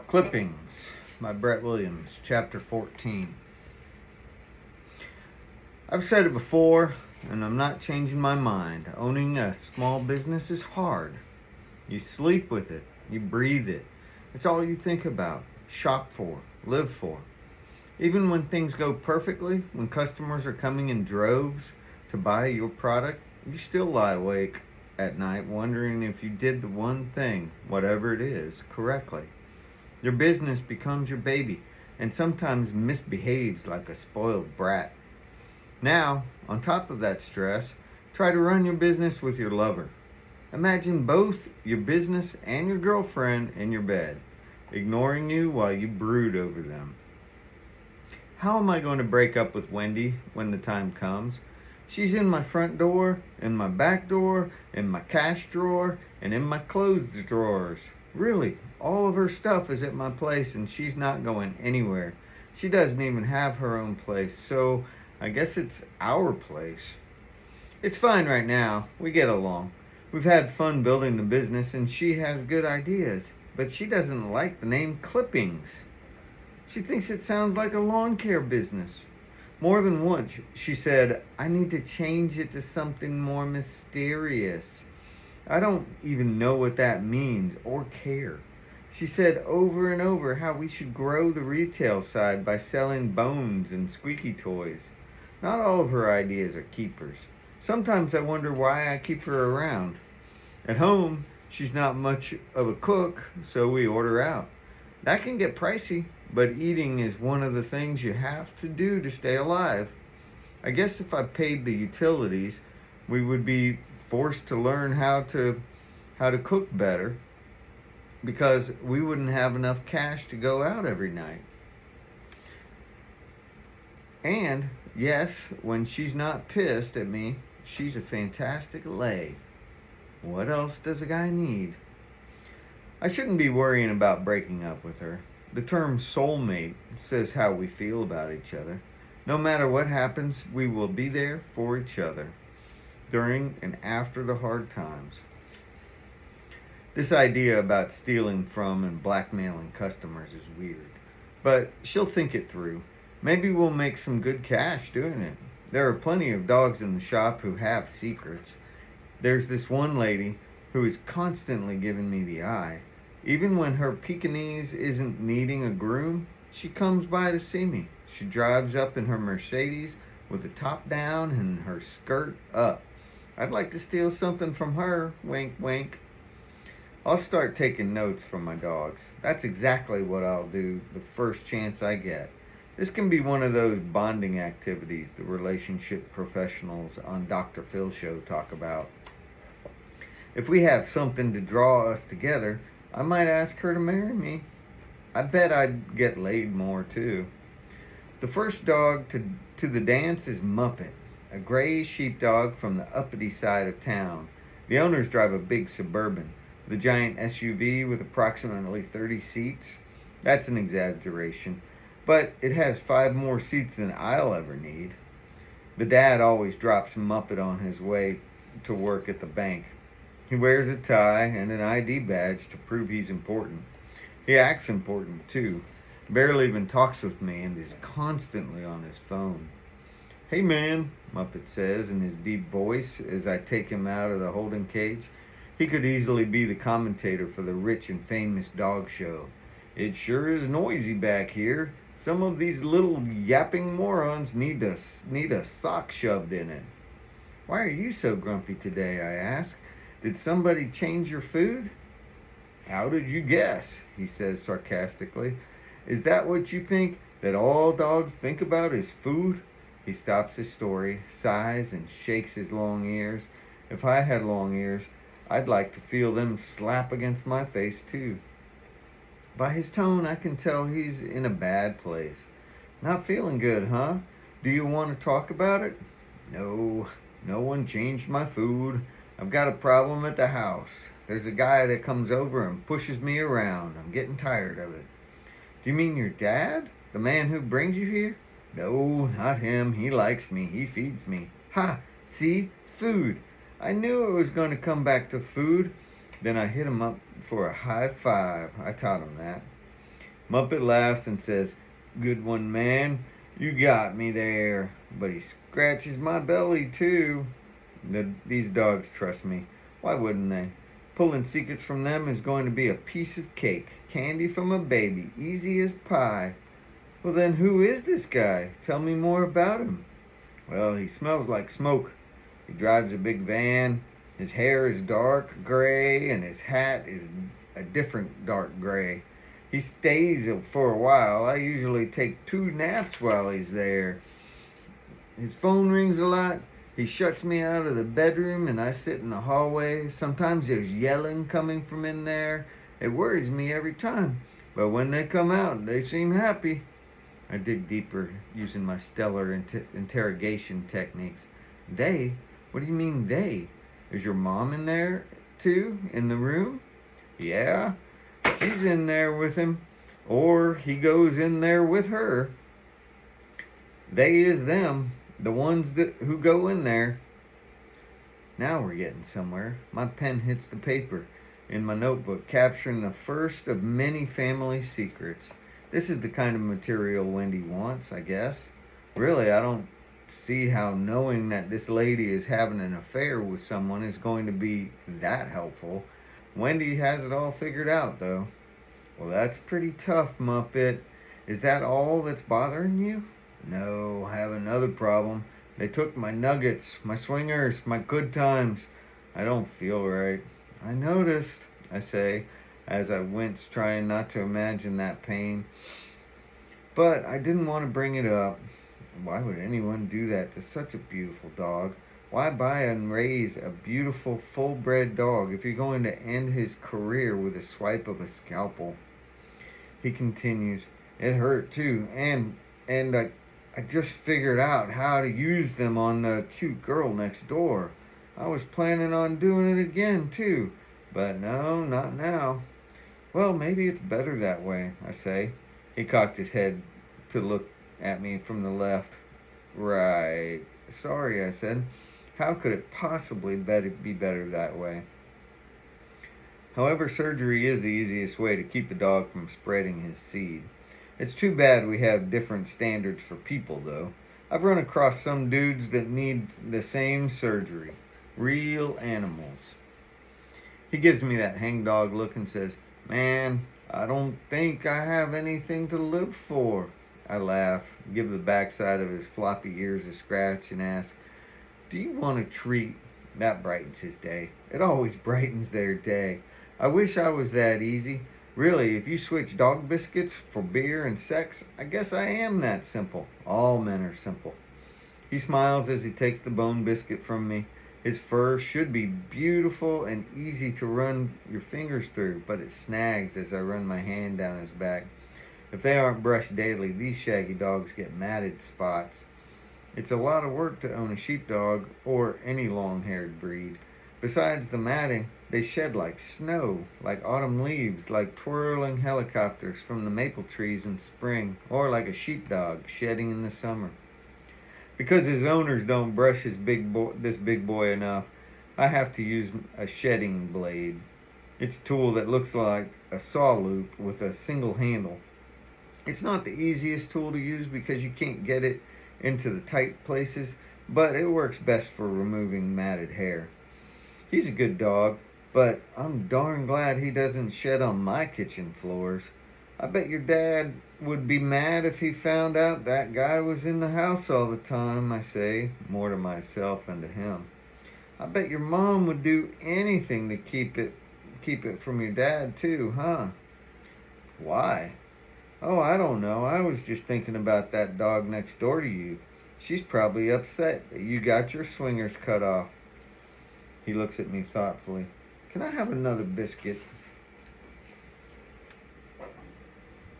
Clippings by Brett Williams, Chapter 14. I've said it before, and I'm not changing my mind. Owning a small business is hard. You sleep with it, you breathe it. It's all you think about, shop for, live for. Even when things go perfectly, when customers are coming in droves to buy your product, you still lie awake at night wondering if you did the one thing, whatever it is, correctly. Your business becomes your baby and sometimes misbehaves like a spoiled brat. Now, on top of that stress, try to run your business with your lover. Imagine both your business and your girlfriend in your bed, ignoring you while you brood over them. How am I going to break up with Wendy when the time comes? She's in my front door, in my back door, in my cash drawer, and in my clothes drawers. Really, all of her stuff is at my place and she's not going anywhere. She doesn't even have her own place, so I guess it's our place. It's fine right now. We get along. We've had fun building the business and she has good ideas, but she doesn't like the name Clippings. She thinks it sounds like a lawn care business. More than once, she said, I need to change it to something more mysterious. I don't even know what that means or care. She said over and over how we should grow the retail side by selling bones and squeaky toys. Not all of her ideas are keepers. Sometimes I wonder why I keep her around. At home, she's not much of a cook, so we order out. That can get pricey, but eating is one of the things you have to do to stay alive. I guess if I paid the utilities, we would be forced to learn how to cook better because we wouldn't have enough cash to go out every night. And yes, when she's not pissed at me, she's a fantastic lay. What else does a guy need? I shouldn't be worrying about breaking up with her. The term soulmate says how we feel about each other. No matter what happens, we will be there for each other during and after the hard times. This idea about stealing from and blackmailing customers is weird, but she'll think it through. Maybe we'll make some good cash doing it. There are plenty of dogs in the shop who have secrets. There's this one lady who is constantly giving me the eye. Even when her Pekingese isn't needing a groom, she comes by to see me. She drives up in her Mercedes with the top down and her skirt up. I'd like to steal something from her, wink wink. I'll start taking notes from my dogs. That's exactly what I'll do the first chance I get. This can be one of those bonding activities the relationship professionals on Dr. Phil show talk about. If we have something to draw us together, I might ask her to marry me. I bet I'd get laid more too. The first dog to the dance is Muppet, a gray sheepdog from the uppity side of town. The owners drive a big Suburban, the giant SUV with approximately 30 seats. That's an exaggeration, but it has 5 more seats than I'll ever need. The dad always drops Muppet on his way to work at the bank. He wears a tie and an ID badge to prove he's important. He acts important too. Barely even talks with me and is constantly on his phone. Hey man, Muppet says in his deep voice as I take him out of the holding cage. He could easily be the commentator for the rich and famous dog show. It sure is noisy back here. Some of these little yapping morons need a sock shoved in it. Why are you so grumpy today, I ask. Did somebody change your food? How did you guess? He says sarcastically. Is that what you think, that all dogs think about is food? He stops his story, sighs, and shakes his long ears. If I had long ears, I'd like to feel them slap against my face too. By his tone, I can tell he's in a bad place. Not feeling good, huh? Do you want to talk about it? No, no one changed my food. I've got a problem at the house. There's a guy that comes over and pushes me around. I'm getting tired of it. Do you mean your dad? The man who brings you here? No, not him. He likes me. He feeds me. Ha! See? Food. I knew it was going to come back to food. Then I hit him up for a high five. I taught him that. Muppet laughs and says, "Good one, man. You got me there." But he scratches my belly, too. These dogs trust me. Why wouldn't they? Pulling secrets from them is going to be a piece of cake. Candy from a baby. Easy as pie. Well, then who is this guy? Tell me more about him. Well, he smells like smoke. He drives a big van. His hair is dark gray, and his hat is a different dark gray. He stays for a while. I usually take 2 naps while he's there. His phone rings a lot. He shuts me out of the bedroom, and I sit in the hallway. Sometimes there's yelling coming from in there. It worries me every time. But when they come out, they seem happy. I dig deeper using my stellar interrogation techniques. They? What do you mean they? Is your mom in there too, in the room? Yeah, she's in there with him. Or he goes in there with her. They is them, the ones who go in there. Now we're getting somewhere. My pen hits the paper in my notebook, capturing the first of many family secrets. This is the kind of material Wendy wants, I guess. Really, I don't see how knowing that this lady is having an affair with someone is going to be that helpful. Wendy has it all figured out, though. Well, that's pretty tough, Muppet. Is that all that's bothering you? No, I have another problem. They took my nuggets, my swingers, my good times. I don't feel right. I noticed, I say, as I wince, trying not to imagine that pain. But I didn't want to bring it up. Why would anyone do that to such a beautiful dog? Why buy and raise a beautiful, full-bred dog if you're going to end his career with a swipe of a scalpel? He continues, it hurt too, and I just figured out how to use them on the cute girl next door. I was planning on doing it again too, but no, not now. Well, maybe it's better that way, I say. He cocked his head to look at me from the left. Right. Sorry, I said. How could it possibly be better that way? However, surgery is the easiest way to keep a dog from spreading his seed. It's too bad we have different standards for people, though. I've run across some dudes that need the same surgery. Real animals. He gives me that hangdog look and says, Man, I don't think I have anything to live for. I laugh, give the backside of his floppy ears a scratch, and ask, Do you want a treat? That brightens his day. It always brightens their day. I wish I was that easy. Really, if you switch dog biscuits for beer and sex, I guess I am that simple. All men are simple. He smiles as he takes the bone biscuit from me. His fur should be beautiful and easy to run your fingers through, but it snags as I run my hand down his back. If they aren't brushed daily, these shaggy dogs get matted spots. It's a lot of work to own a sheepdog or any long-haired breed. Besides the matting, they shed like snow, like autumn leaves, like twirling helicopters from the maple trees in spring, or like a sheepdog shedding in the summer. Because his owners don't brush this big boy enough, I have to use a shedding blade. It's a tool that looks like a saw loop with a single handle. It's not the easiest tool to use because you can't get it into the tight places, but it works best for removing matted hair. He's a good dog, but I'm darn glad he doesn't shed on my kitchen floors. I bet your dad would be mad if he found out that guy was in the house all the time, I say, more to myself than to him. I bet your mom would do anything to keep it from your dad too, huh? Why? Oh, I don't know. I was just thinking about that dog next door to you. She's probably upset that you got your swingers cut off. He looks at me thoughtfully. Can I have another biscuit?